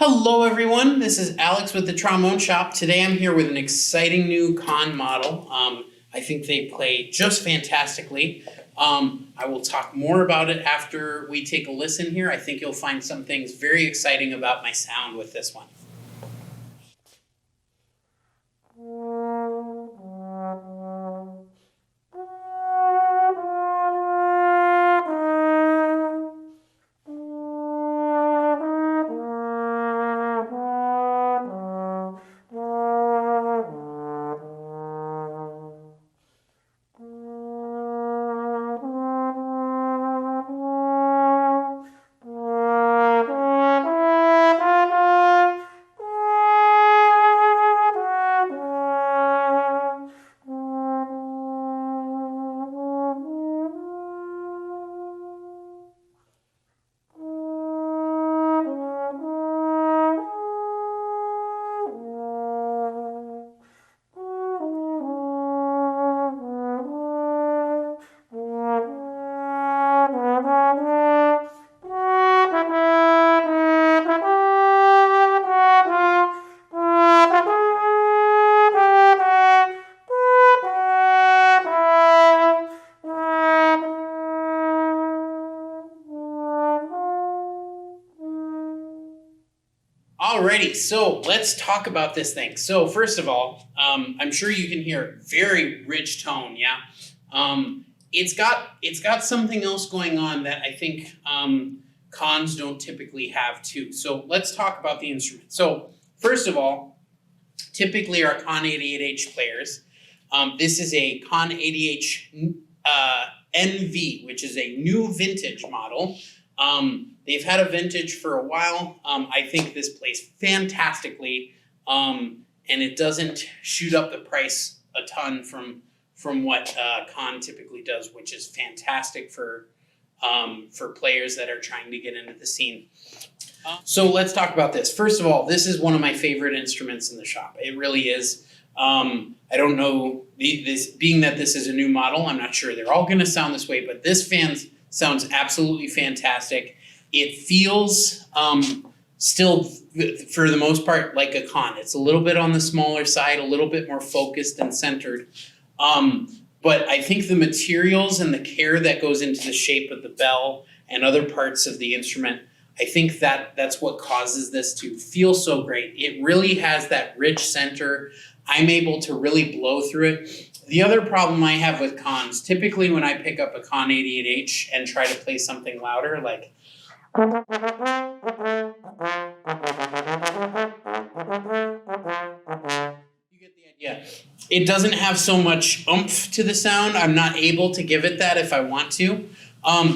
Hello everyone, this is Alex with the Trombone Shop. Today I'm here with an exciting new Conn model. I think they play just fantastically. I will talk more about it after we take a listen here. I think you'll find some things very exciting about my sound with this one. Alrighty, so let's talk about this thing. So first of all, I'm sure you can hear very rich tone, yeah? It's got something else going on that I think Conns don't typically have too. So let's talk about the instrument. So first of all, typically our Conn 88H players, this is a Conn 88HNV, which is a new vintage model. They've had a vintage for a while. I think this plays fantastically, and it doesn't shoot up the price a ton from what Conn typically does, which is fantastic for players that are trying to get into the scene. So let's talk about this. First of all, this is one of my favorite instruments in the shop. It really is. I don't know, being that this is a new model, I'm not sure they're all going to sound this way, but this sounds absolutely fantastic. It feels still, for the most part, like a Conn. It's a little bit on the smaller side, a little bit more focused and centered. But I think the materials and the care that goes into the shape of the bell and other parts of the instrument, I think that's what causes this to feel so great. It really has that rich center. I'm able to really blow through it. The other problem I have with Conns, typically when I pick up a Conn 88H and try to play something louder, like you get the idea. It doesn't have so much oomph to the sound. I'm not able to give it that if I want to.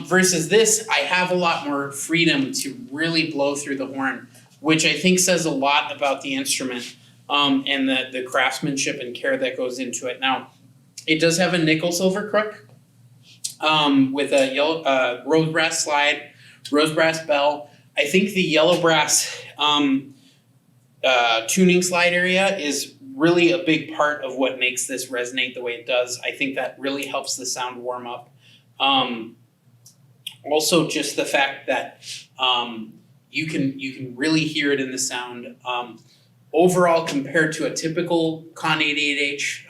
Versus this, I have a lot more freedom to really blow through the horn, which I think says a lot about the instrument and the craftsmanship and care that goes into it. Now, it does have a nickel silver crook with a yellow rose brass slide, rose brass bell. I think the yellow brass tuning slide area is really a big part of what makes this resonate the way it does. I think that really helps the sound warm up. Also, just the fact that you can really hear it in the sound. Overall, compared to a typical Conn 88H,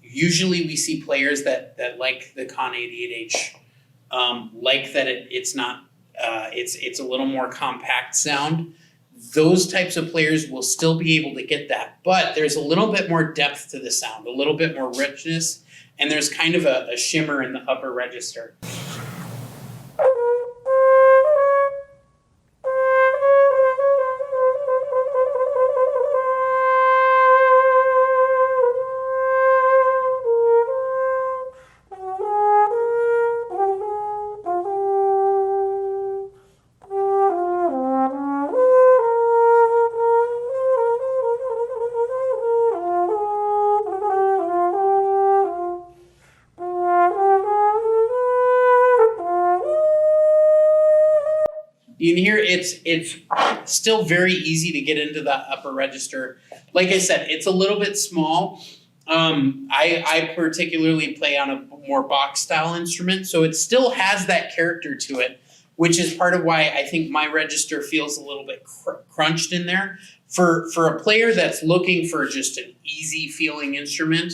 usually we see players that like the Conn 88H, like that it's not, it's a little more compact sound. Those types of players will still be able to get that, but there's a little bit more depth to the sound, a little bit more richness, and there's kind of a shimmer in the upper register. You can hear it's still very easy to get into the upper register. Like I said, it's a little bit small. I particularly play on a more box style instrument, so it still has that character to it. which is part of why I think my register feels a little bit crunched in there. For a player that's looking for just an easy feeling instrument,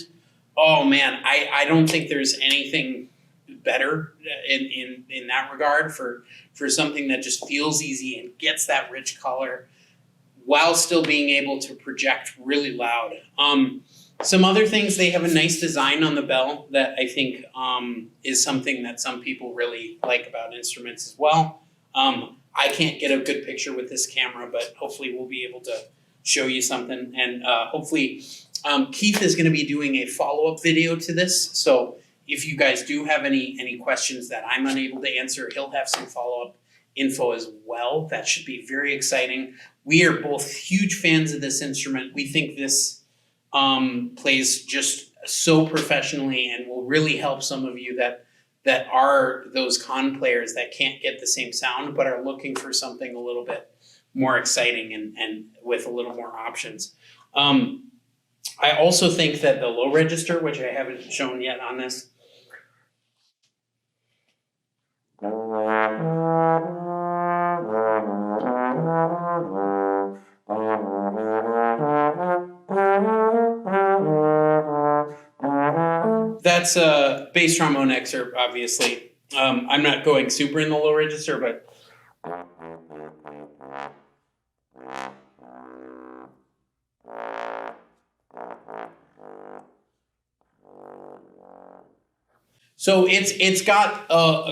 oh man, I don't think there's anything better in that regard for something that just feels easy and gets that rich color while still being able to project really loud. Some other things, they have a nice design on the bell that I think is something that some people really like about instruments as well. I can't get a good picture with this camera, but hopefully we'll be able to show you something. And hopefully Keith is going to be doing a follow-up video to this. So if you guys do have any questions that I'm unable to answer, he'll have some follow-up info as well. That should be very exciting. We are both huge fans of this instrument. We think this plays just so professionally and will really help some of you that are those Conn players that can't get the same sound but are looking for something a little bit more exciting and with a little more options. I also think that the low register, which I haven't shown yet on this, that's a bass trombone excerpt, obviously. I'm not going super in the low register, but so it's got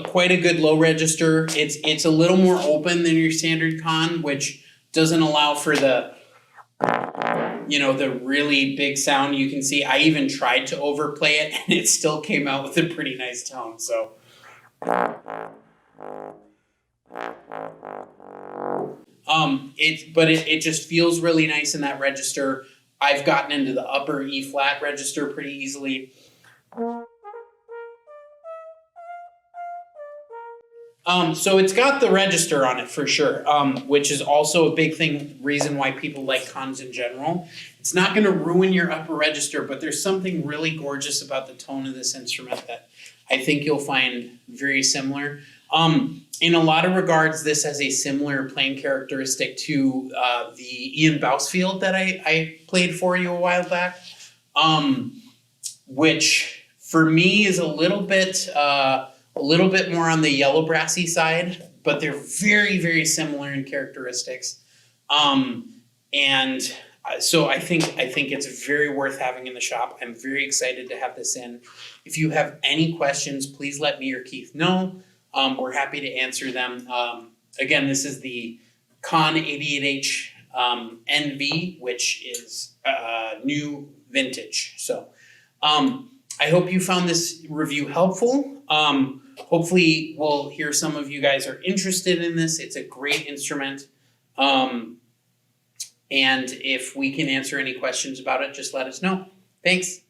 quite a good low register. It's a little more open than your standard Conn, which doesn't allow for the really big sound. You can see I even tried to overplay it and it still came out with a pretty nice tone. So it just feels really nice in that register. I've gotten into the upper E flat register pretty easily. So it's got the register on it for sure, which is also a big reason why people like Conns in general. It's not going to ruin your upper register, but there's something really gorgeous about the tone of this instrument that I think you'll find very similar. In a lot of regards, this has a similar playing characteristic to the Ian Bousfield that I played for you a while back, which for me is a little bit more on the yellow brassy side, but they're very, very similar in characteristics. So I think it's very worth having in the shop. I'm very excited to have this in. If you have any questions, please let me or Keith know. We're happy to answer them. Again, this is the Conn 88HNV, which is new vintage. So I hope you found this review helpful. Hopefully we'll hear some of you guys are interested in this. It's a great instrument. And if we can answer any questions about it, just let us know. Thanks.